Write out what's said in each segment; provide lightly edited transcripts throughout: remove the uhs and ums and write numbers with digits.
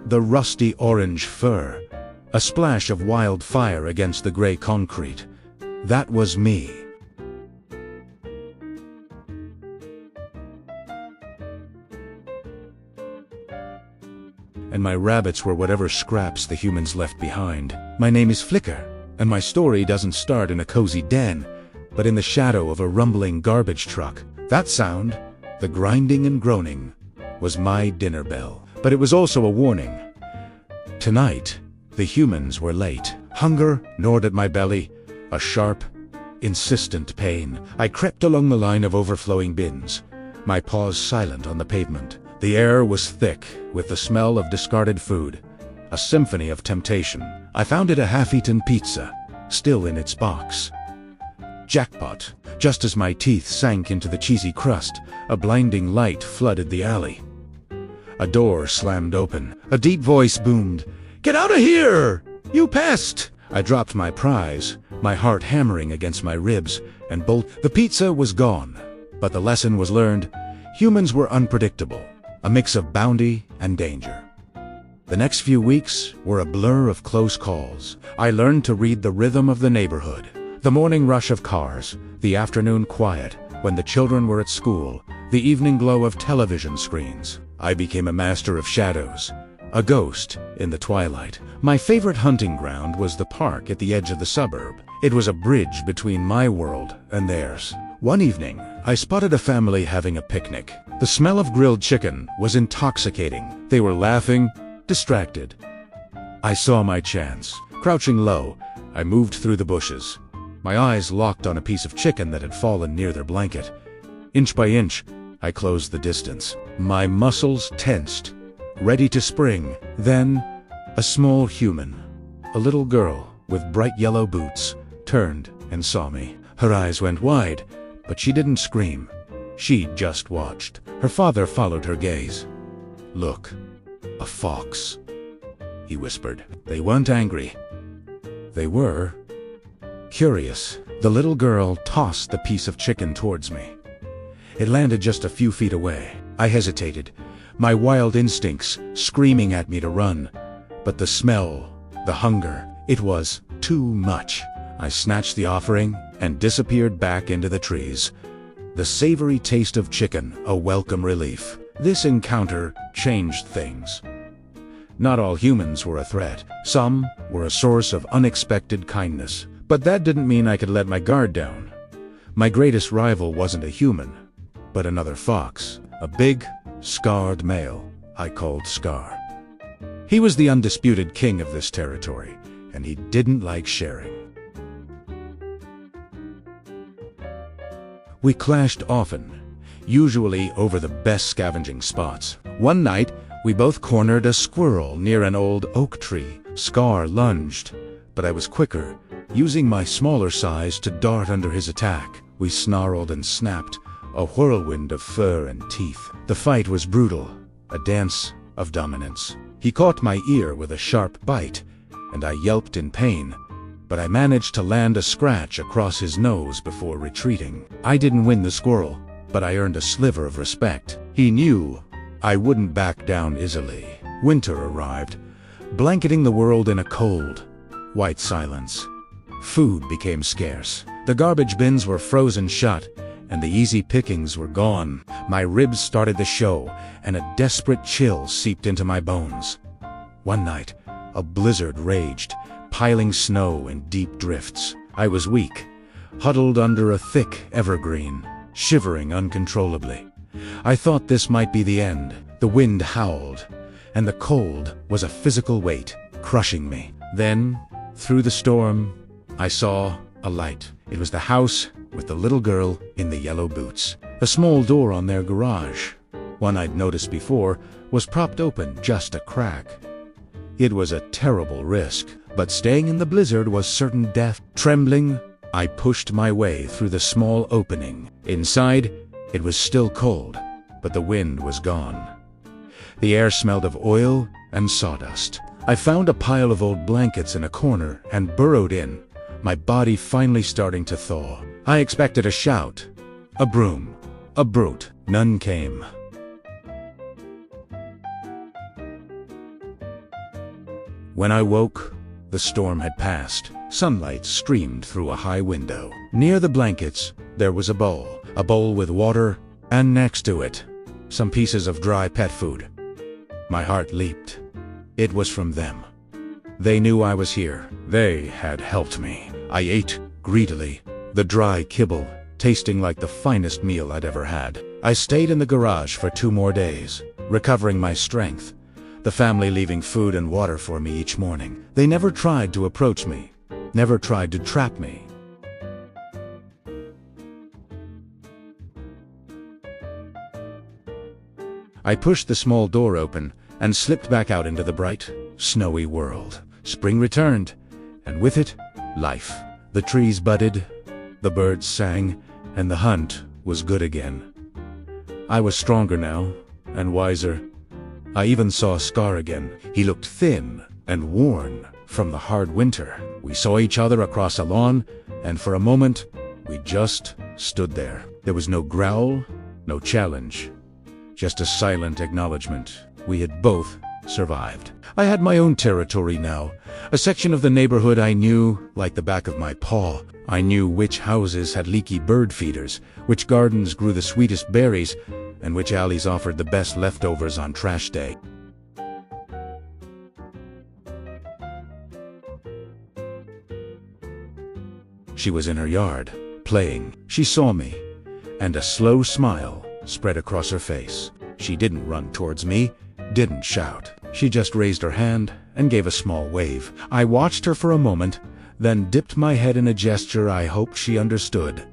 the rusty orange fur, a splash of wildfire against the gray concrete. That was me. And my rabbits were whatever scraps the humans left behind. My name is Flicker, and my story doesn't start in a cozy den, but in the shadow of a rumbling garbage truck. That sound, the grinding and groaning, was my dinner bell. But it was also a warning. Tonight, the humans were late. Hunger gnawed at my belly, a sharp, insistent pain. I crept along the line of overflowing bins, my paws silent on the pavement. The air was thick with the smell of discarded food, a symphony of temptation. I found it a half-eaten pizza, still in its box. Jackpot. Just as my teeth sank into the cheesy crust, a blinding light flooded the alley. A door slammed open. A deep voice boomed, "Get out of here, you pest!" I dropped my prize, my heart hammering against my ribs, and The pizza was gone, but the lesson was learned. Humans were unpredictable, a mix of bounty and danger. The next few weeks were a blur of close calls. I learned to read the rhythm of the neighborhood, the morning rush of cars, the afternoon quiet when the children were at school, the evening glow of television screens. I became a master of shadows, a ghost in the twilight. My favorite hunting ground was the park at the edge of the suburb. It was a bridge between my world and theirs. One evening, I spotted a family having a picnic. The smell of grilled chicken was intoxicating. They were laughing, distracted. I saw my chance. Crouching low, I moved through the bushes. My eyes locked on a piece of chicken that had fallen near their blanket. Inch by inch, I closed the distance. My muscles tensed, ready to spring. Then, a small human, a little girl with bright yellow boots, turned and saw me. Her eyes went wide, but she didn't scream. She just watched. Her father followed her gaze. "Look, a fox," he whispered. They weren't angry. They were curious. The little girl tossed the piece of chicken towards me. It landed just a few feet away. I hesitated, my wild instincts screaming at me to run. But the smell, the hunger, it was too much. I snatched the offering and disappeared back into the trees. The savory taste of chicken, a welcome relief. This encounter changed things. Not all humans were a threat. Some were a source of unexpected kindness. But that didn't mean I could let my guard down. My greatest rival wasn't a human, but another fox, a big, scarred male I called Scar. He was the undisputed king of this territory, and he didn't like sharing. We clashed often, usually over the best scavenging spots. One night, we both cornered a squirrel near an old oak tree. Scar lunged, but I was quicker, using my smaller size to dart under his attack. We snarled and snapped, a whirlwind of fur and teeth. The fight was brutal, a dance of dominance. He caught my ear with a sharp bite, and I yelped in pain, but I managed to land a scratch across his nose before retreating. I didn't win the squirrel, but I earned a sliver of respect. He knew I wouldn't back down easily. Winter arrived, blanketing the world in a cold, white silence. Food became scarce. The garbage bins were frozen shut, and the easy pickings were gone. My ribs started to show, and a desperate chill seeped into my bones. One night, a blizzard raged, piling snow in deep drifts. I was weak, huddled under a thick evergreen, shivering uncontrollably. I thought this might be the end. The wind howled, and the cold was a physical weight, crushing me. Then, through the storm, I saw a light. It was the house with the little girl in the yellow boots. A small door on their garage, one I'd noticed before, was propped open just a crack. It was a terrible risk, but staying in the blizzard was certain death. Trembling, I pushed my way through the small opening. Inside, it was still cold, but the wind was gone. The air smelled of oil and sawdust. I found a pile of old blankets in a corner and burrowed in, my body finally starting to thaw. I expected a shout, a broom, a brute. None came. When I woke, the storm had passed. Sunlight streamed through a high window. Near the blankets, there was a bowl with water, and next to it, some pieces of dry pet food. My heart leaped. It was from them. They knew I was here. They had helped me. I ate greedily, the dry kibble tasting like the finest meal I'd ever had. I stayed in the garage for 2 more days, recovering my strength, the family leaving food and water for me each morning. They never tried to approach me, never tried to trap me. I pushed the small door open and slipped back out into the bright, snowy world. Spring returned, and with it, life. The trees budded, the birds sang, and the hunt was good again. I was stronger now, and wiser. I even saw Scar again. He looked thin and worn from the hard winter. We saw each other across a lawn, and for a moment, we just stood there. There was no growl, no challenge, just a silent acknowledgement. We had both survived. I had my own territory now, a section of the neighborhood I knew like the back of my paw. I knew which houses had leaky bird feeders, which gardens grew the sweetest berries, and which alleys offered the best leftovers on trash day. She was in her yard, playing. She saw me, and a slow smile spread across her face. She didn't run towards me, didn't shout. She just raised her hand and gave a small wave. I watched her for a moment, then dipped my head in a gesture I hoped she understood.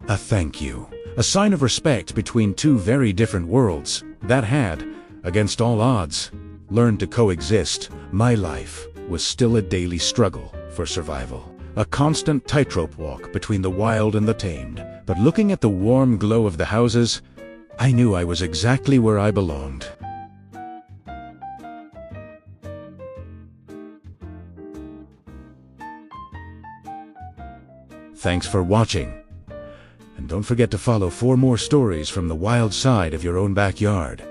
A thank you. A sign of respect between 2 very different worlds that had, against all odds, learned to coexist. My life was still a daily struggle for survival. A constant tightrope walk between the wild and the tamed. But looking at the warm glow of the houses, I knew I was exactly where I belonged. Thanks for watching, and don't forget to follow 4 more stories from the wild side of your own backyard.